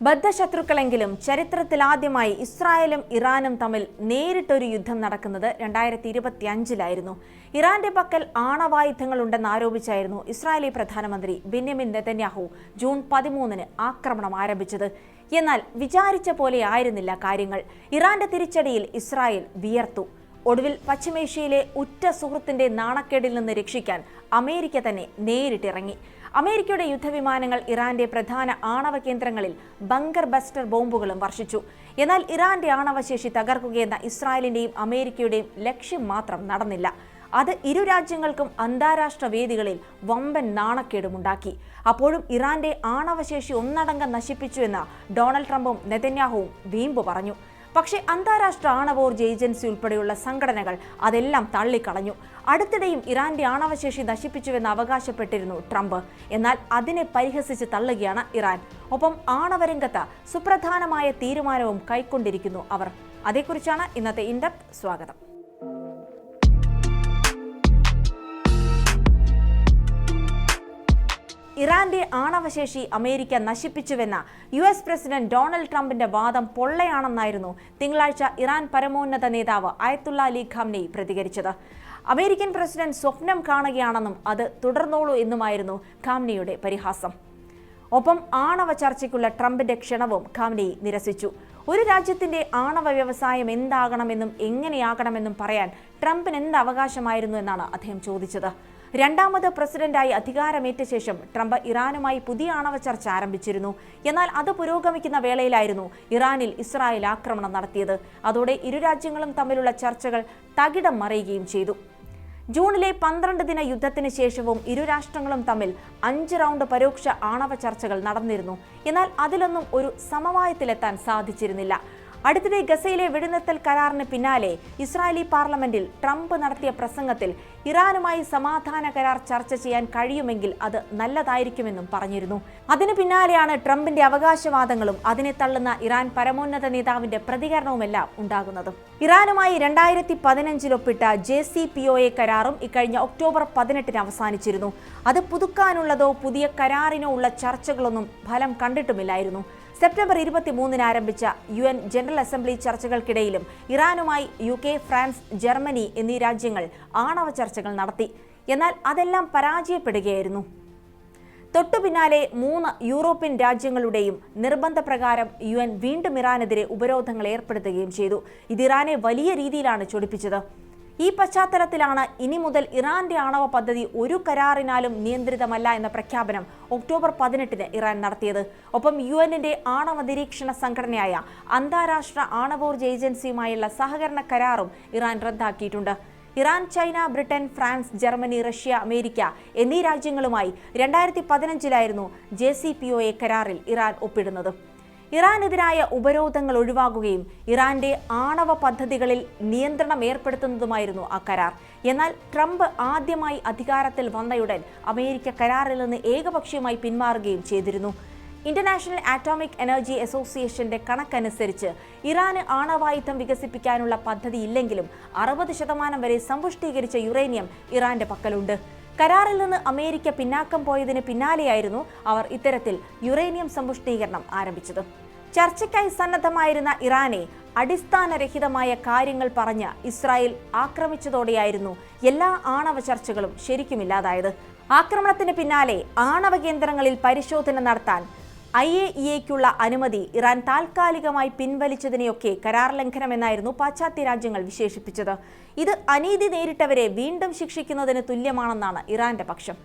ബദ്ധശത്രുക്കളെങ്കിലും ചരിത്രത്തിലാദ്യമായി ഇസ്രായേലും ഇറാനും തമ്മിൽ നേരിട്ടൊരു യുദ്ധം നടക്കുന്നത് 2025-ലായിരുന്നു. ഇറാന്റെ പക്കൽ ആണവായുധങ്ങളുണ്ടെന്ന് ആരോപിച്ചായിരുന്നു ഇസ്രായേലി പ്രധാനമന്ത്രി ബെന്യാമിൻ നെതന്യാഹു ജൂൺ 13-ന് ആക്രമണം ആരംഭിച്ചത്. എന്നാൽ വിചാരിച്ച പോലെ ആയിരുന്നില്ല കാര്യങ്ങൾ. ഇറാന്റെ തിരിച്ചടിയിൽ ഇസ്രായേൽ വിയർത്തു. ഒടുവിൽ പശ്ചിമേഷ്യയിലെ ഉറ്റ സുഹൃത്തിന്റെ നാണക്കേടിൽ നിന്ന് രക്ഷിക്കാൻ അമേരിക്ക തന്നെ നേരിട്ടിറങ്ങി. അമേരിക്കയുടെ യുദ്ധവിമാനങ്ങൾ ഇറാന്റെ പ്രധാന ആണവ കേന്ദ്രങ്ങളിൽ ബങ്കർ ബസ്റ്റർ ബോംബുകളും വർഷിച്ചു. എന്നാൽ ഇറാന്റെ ആണവശേഷി തകർക്കുകയെന്ന ഇസ്രായേലിന്റെയും അമേരിക്കയുടെയും ലക്ഷ്യം മാത്രം നടന്നില്ല. അത് ഇരു രാജ്യങ്ങൾക്കും അന്താരാഷ്ട്ര വേദികളിൽ വമ്പൻ നാണക്കേടുമുണ്ടാക്കി. അപ്പോഴും ഇറാന്റെ ആണവശേഷി ഒന്നടങ്കം നശിപ്പിച്ചുവെന്ന് ഡൊണാൾഡ് ട്രംപും നെതന്യാഹുവും വീമ്പ് പറഞ്ഞു. പക്ഷേ അന്താരാഷ്ട്ര ആണവോർജ്ജ ഏജൻസി ഉൾപ്പെടെയുള്ള സംഘടനകൾ അതെല്ലാം തള്ളിക്കളഞ്ഞു. അടുത്തിടെയും ഇറാന്റെ ആണവശേഷി നശിപ്പിച്ചുവെന്ന് അവകാശപ്പെട്ടിരുന്നു ട്രംപ്. എന്നാൽ അതിനെ പരിഹസിച്ച് തള്ളുകയാണ് ഇറാൻ. ഒപ്പം ആണവരംഗത്ത് സുപ്രധാനമായ തീരുമാനവും കൈക്കൊണ്ടിരിക്കുന്നു അവർ. അതേക്കുറിച്ചാണ് ഇന്നത്തെ ഇൻഡെപ്ത്. സ്വാഗതം. ഇറാന്റെ ആണവശേഷി അമേരിക്ക നശിപ്പിച്ചുവെന്ന US പ്രസിഡന്റ് ഡൊണാൾഡ് ട്രംപിന്റെ വാദം പൊള്ളയാണെന്നായിരുന്നു തിങ്കളാഴ്ച ഇറാൻ പരമോന്നത നേതാവ് അയത്തുള്ള അലി ഖാംനെയി പ്രതികരിച്ചത്. അമേരിക്കൻ പ്രസിഡന്റ് സ്വപ്നം കാണുകയാണെന്നും അത് തുടർന്നോളൂ എന്നുമായിരുന്നു ഖാംനെയുടെ പരിഹാസം. ഒപ്പം ആണവ ചർച്ചയ്ക്കുള്ള ട്രംപിന്റെ ക്ഷണവും ഖാംനെയി നിരസിച്ചു. ഒരു രാജ്യത്തിന്റെ ആണവ വ്യവസായം എന്താകണമെന്നും എങ്ങനെയാകണമെന്നും പറയാൻ ട്രംപിന് എന്ത് അവകാശമായിരുന്നു എന്നാണ് അദ്ദേഹം ചോദിച്ചത്. രണ്ടാമത് പ്രസിഡന്റായി അധികാരമേറ്റ ശേഷം ട്രംപ് ഇറാനുമായി പുതിയ ആണവ ചർച്ച ആരംഭിച്ചിരുന്നു. എന്നാൽ അത് പുരോഗമിക്കുന്ന വേളയിലായിരുന്നു ഇറാനിൽ ഇസ്രായേൽ ആക്രമണം നടത്തിയത്. അതോടെ ഇരു രാജ്യങ്ങളും തമ്മിലുള്ള ചർച്ചകൾ തകിടം മറിയുകയും ചെയ്തു. ജൂണിലെ 12 ദിന യുദ്ധത്തിന് ശേഷവും ഇരു രാഷ്ട്രങ്ങളും തമ്മിൽ 5 റൗണ്ട് പരോക്ഷ ആണവ ചർച്ചകൾ നടന്നിരുന്നു. എന്നാൽ അതിലൊന്നും ഒരു സമവായത്തിലെത്താൻ സാധിച്ചിരുന്നില്ല. അടുത്തിടെ ഗസയിലെ വെടിനിർത്തൽ കരാറിന് പിന്നാലെ ഇസ്രായേലി പാർലമെന്റിൽ ട്രംപ് നടത്തിയ പ്രസംഗത്തിൽ ഇറാനുമായി സമാധാന കരാർ ചർച്ച ചെയ്യാൻ കഴിയുമെങ്കിൽ അത് നല്ലതായിരിക്കുമെന്നും പറഞ്ഞിരുന്നു. അതിനു പിന്നാലെയാണ് ട്രംപിന്റെ അവകാശവാദങ്ങളും അതിനെ തള്ളുന്ന ഇറാൻ പരമോന്നത നേതാവിന്റെ പ്രതികരണവുമെല്ലാം ഉണ്ടാകുന്നത്. ഇറാനുമായി 2015 ഒപ്പിട്ട JCPOA കരാറും ഇക്കഴിഞ്ഞ ഒക്ടോബർ 18-ന് അവസാനിച്ചിരുന്നു. അത് പുതുക്കാനുള്ളതോ പുതിയ കരാറിനോ ഉള്ള ചർച്ചകളൊന്നും ഫലം കണ്ടിട്ടുമില്ലായിരുന്നു. സെപ്റ്റംബർ 23-ന് ആരംഭിച്ച UN ജനറൽ അസംബ്ലി ചർച്ചകൾക്കിടയിലും ഇറാനുമായി UK, ഫ്രാൻസ്, ജർമ്മനി എന്നീ രാജ്യങ്ങൾ ആണവ ചർച്ചകൾ നടത്തി. എന്നാൽ അതെല്ലാം പരാജയപ്പെടുകയായിരുന്നു. തൊട്ടു പിന്നാലെ 3 യൂറോപ്യൻ രാജ്യങ്ങളുടെയും നിർബന്ധപ്രകാരം UN വീണ്ടും ഇറാനെതിരെ ഉപരോധങ്ങൾ ഏർപ്പെടുത്തുകയും ചെയ്തു. ഇത് ഇറാനെ വലിയ രീതിയിലാണ് ചൊടിപ്പിച്ചത്. ഈ പശ്ചാത്തലത്തിലാണ് ഇനി മുതൽ ഇറാന്റെ ആണവ പദ്ധതി ഒരു കരാറിനാലും നിയന്ത്രിതമല്ല എന്ന പ്രഖ്യാപനം ഒക്ടോബർ 18-ന് ഇറാൻ നടത്തിയത്. ഒപ്പം UN-ന്റെ ആണവ നിരീക്ഷണ സംഘടനയായ അന്താരാഷ്ട്ര ആണവോർജ്ജ ഏജൻസിയുമായുള്ള സഹകരണ കരാറും ഇറാൻ റദ്ദാക്കിയിട്ടുണ്ട്. Iran, China, Britain, France, Germany, Russia, America എന്നീ രാജ്യങ്ങളുമായി 2015-ലായിരുന്നു JCPOA കരാറിൽ ഇറാൻ ഒപ്പിടുന്നത്. ഇറാനെതിരായ ഉപരോധങ്ങൾ ഒഴിവാക്കുകയും ഇറാന്റെ ആണവ പദ്ധതികളിൽ നിയന്ത്രണം ഏർപ്പെടുത്തുന്നതുമായിരുന്നു ആ കരാർ. എന്നാൽ ട്രംപ് ആദ്യമായി അധികാരത്തിൽ വന്നയുടൻ അമേരിക്ക കരാറിൽ നിന്ന് ഏകപക്ഷീയമായി പിന്മാറുകയും ചെയ്തിരുന്നു. ഇന്റർനാഷണൽ ആറ്റോമിക് എനർജി അസോസിയേഷന്റെ കണക്കനുസരിച്ച് ഇറാന് ആണവായുധം വികസിപ്പിക്കാനുള്ള പദ്ധതി ഇല്ലെങ്കിലും 60% വരെ സമ്പുഷ്ടീകരിച്ച യുറേനിയം ഇറാന്റെ പക്കലുണ്ട്. കരാറിൽ നിന്ന് അമേരിക്ക പിന്നാക്കം പോയതിന് പിന്നാലെയായിരുന്നു അവർ ഇത്തരത്തിൽ യുറേനിയം സമ്പുഷ്ടീകരണം ആരംഭിച്ചത്. ചർച്ചയ്ക്കായി സന്നദ്ധമായിരുന്ന ഇറാനെ അടിസ്ഥാനരഹിതമായ കാര്യങ്ങൾ പറഞ്ഞ് ഇസ്രായേൽ ആക്രമിച്ചതോടെയായിരുന്നു എല്ലാ ആണവ ചർച്ചകളും ശരിക്കുമില്ലാതായത്. ആക്രമണത്തിന് പിന്നാലെ ആണവ കേന്ദ്രങ്ങളിൽ പരിശോധന നടത്താൻ IAEAയ്ക്കുള്ള അനുമതി ഇറാൻ താൽക്കാലികമായി പിൻവലിച്ചതിനെയൊക്കെ കരാർ ലംഘനമെന്നായിരുന്നു പാശ്ചാത്യ രാജ്യങ്ങൾ വിശേഷിപ്പിച്ചത്. ഇത് അനീതി നേരിട്ടവരെ വീണ്ടും ശിക്ഷിക്കുന്നതിന് തുല്യമാണെന്നാണ് ഇറാന്റെ പക്ഷം.